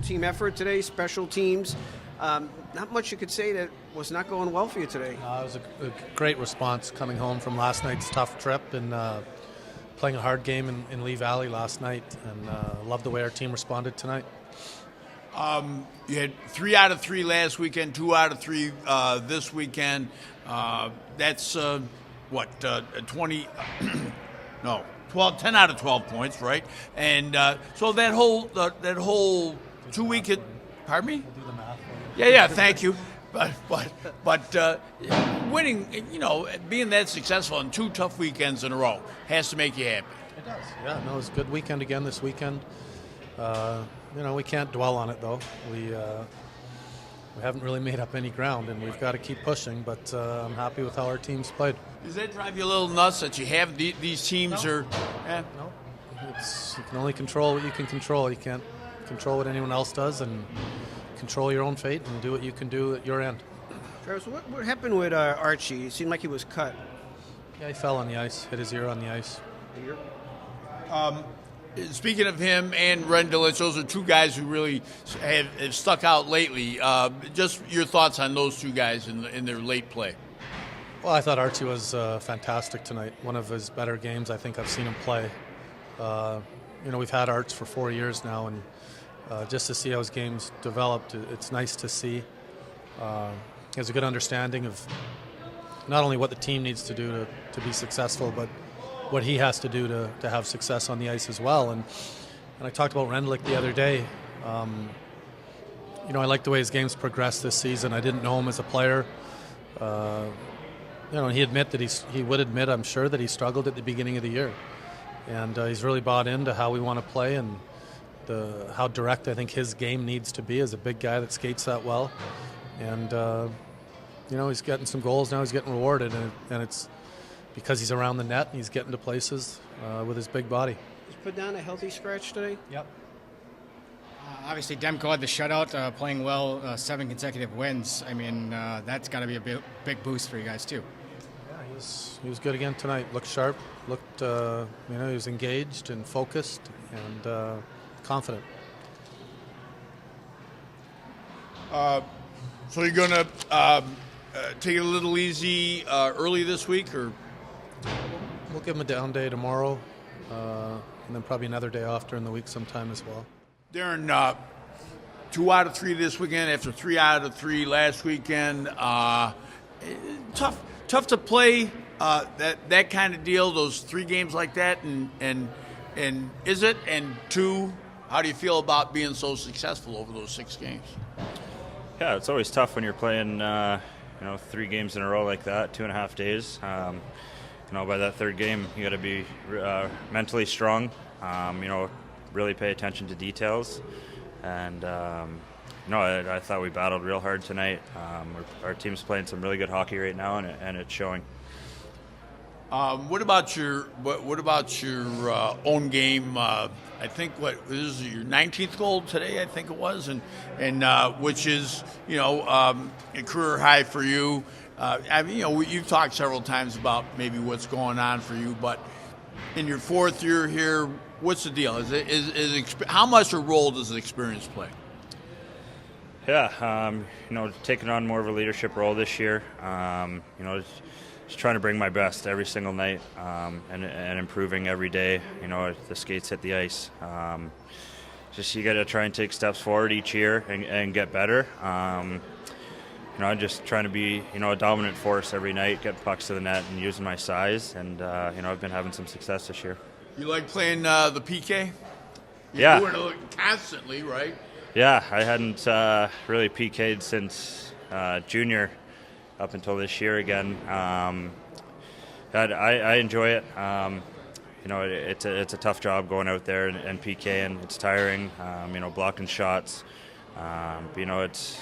team effort today, special teams. Not much you could say that was not going well for you today. It was a great response coming home from last night's tough trip and playing a hard game in Lee Valley last night, and loved the way our team responded tonight. You had 3 out of 3 last weekend, 2 out of 3 this weekend. That's 20? No, 12, 10 out of 12 points, right? And so that whole 2 week. Pardon me? We'll do the math. Yeah. Thank you. But winning, being that successful in 2 tough weekends in a row has to make you happy. It does. Yeah, no, it was a good weekend again this weekend. We can't dwell on it though. We haven't really made up any ground, and we've got to keep pushing. But I'm happy with how our teams played. Does that drive you a little nuts that you have these teams? No. No. No, you can only control what you can control. You can't control what anyone else does, and control your own fate and do what you can do at your end. Travis, what happened with Archie? It seemed like he was cut. Yeah, he fell on the ice, hit his ear on the ice. Speaking of him and Rendell, those are 2 guys who really have stuck out lately. Just your thoughts on those 2 guys in their late play. Well, I thought Archie was fantastic tonight. One of his better games I think I've seen him play. We've had Arch for 4 years now, and just to see how his game's developed, it's nice to see. He has a good understanding of not only what the team needs to do to be successful, but what he has to do to have success on the ice as well. And I talked about Rendlick the other day. I like the way his game's progressed this season. I didn't know him as a player. He would admit, I'm sure, that he struggled at the beginning of the year. And he's really bought into how we want to play and how direct I think his game needs to be as a big guy that skates that well. And, he's getting some goals now. He's getting rewarded, and it's because he's around the net and he's getting to places with his big body. He's put down a healthy scratch today? Yep. Obviously, Demko had the shutout, playing well, 7 consecutive wins. I mean, that's got to be a big boost for you guys, too. Yeah, he was good again tonight. Looked sharp. Looked, he was engaged and focused and confident. So you're going to take it a little easy early this week, or? We'll give him a down day tomorrow, and then probably another day off during the week sometime as well. Darren, 2 out of 3 this weekend after 3 out of 3 last weekend. Tough to play that kind of deal. Those 3 games like that, and is it? And 2, how do you feel about being so successful over those 6 games? Yeah, it's always tough when you're playing 3 games in a row like that, 2.5 days. By that 3rd game, you got to be mentally strong. Really pay attention to details. And I thought we battled real hard tonight. Our team's playing some really good hockey right now, and it's showing. What about your own game? I think this is your 19th goal today. I think it was, and which is a career high for you. You've talked several times about maybe what's going on for you, but in your 4th year here, what's the deal? How much a role does the experience play? Yeah, taking on more of a leadership role this year. Just trying to bring my best every single night, and improving every day. The skates hit the ice. You got to try and take steps forward each year and get better. I'm just trying to be, a dominant force every night, get pucks to the net, and using my size. And I've been having some success this year. You like playing the PK? Yeah. You're doing it constantly, right? Yeah, I hadn't really PK'd since junior up until this year again. I enjoy it. It's a tough job going out there and PK, and it's tiring. Blocking shots. It's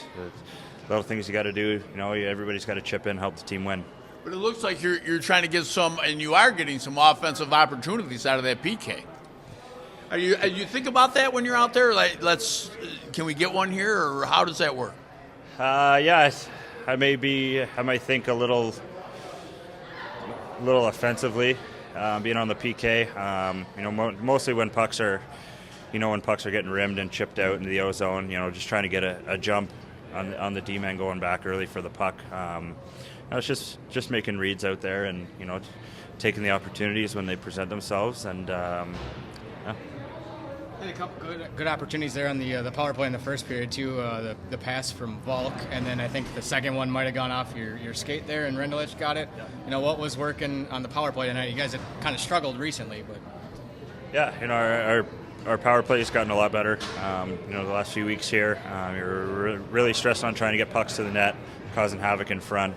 little things you got to do. Everybody's got to chip in, help the team win. But it looks like you're trying to get some, and you are getting some offensive opportunities out of that PK. You think about that when you're out there? Like, can we get one here, or how does that work? Yeah, I might think a little offensively, being on the PK. Mostly when pucks are, when pucks are getting rimmed and chipped out into the O zone, just trying to get a jump on the D-man going back early for the puck. It's just making reads out there and, taking the opportunities when they present themselves. And, And a couple good opportunities there on the power play in the first period too. The pass from Volk, and then I think the second one might have gone off your skate there, and Rendulic got it. Yeah. What was working on the power play tonight? You guys have kind of struggled recently, but yeah, our power play has gotten a lot better. The last few weeks here, you're really stressed on trying to get pucks to the net, causing havoc in front.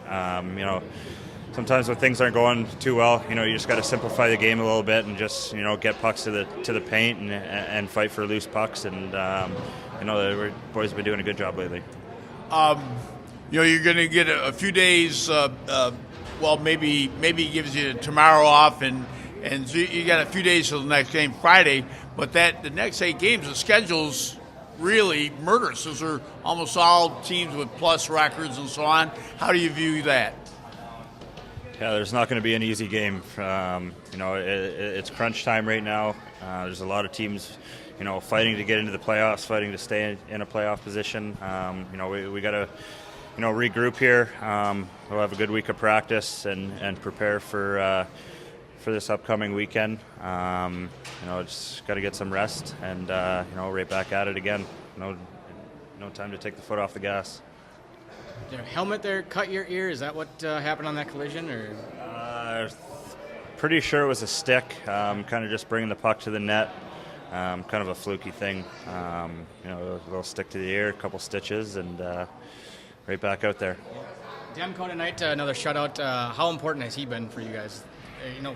Sometimes when things aren't going too well, you just got to simplify the game a little bit and just get pucks to the paint and fight for loose pucks. And the boys have been doing a good job lately. You're going to get a few days. Maybe he gives you tomorrow off, and so you got a few days till the next game Friday. But the next 8 games, the schedule's really murderous. Those are almost all teams with plus records and so on. How do you view that? Yeah, there's not going to be an easy game. It's crunch time right now. There's a lot of teams, fighting to get into the playoffs, fighting to stay in a playoff position. We got to, regroup here. We'll have a good week of practice and prepare for this upcoming weekend. Just got to get some rest and right back at it again. No time to take the foot off the gas. Did your helmet there cut your ear? Is that what happened on that collision? Or pretty sure it was a stick, kind of just bringing the puck to the net, kind of a fluky thing. A little stick to the ear, a couple stitches, and right back out there. Demko tonight, another shutout. How important has he been for you guys,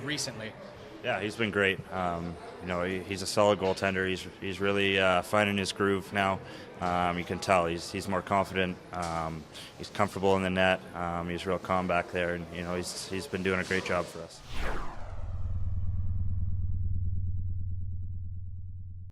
recently? Yeah, he's been great. He's a solid goaltender. He's really finding his groove now. You can tell he's more confident. He's comfortable in the net. He's real calm back there, and he's been doing a great job for us.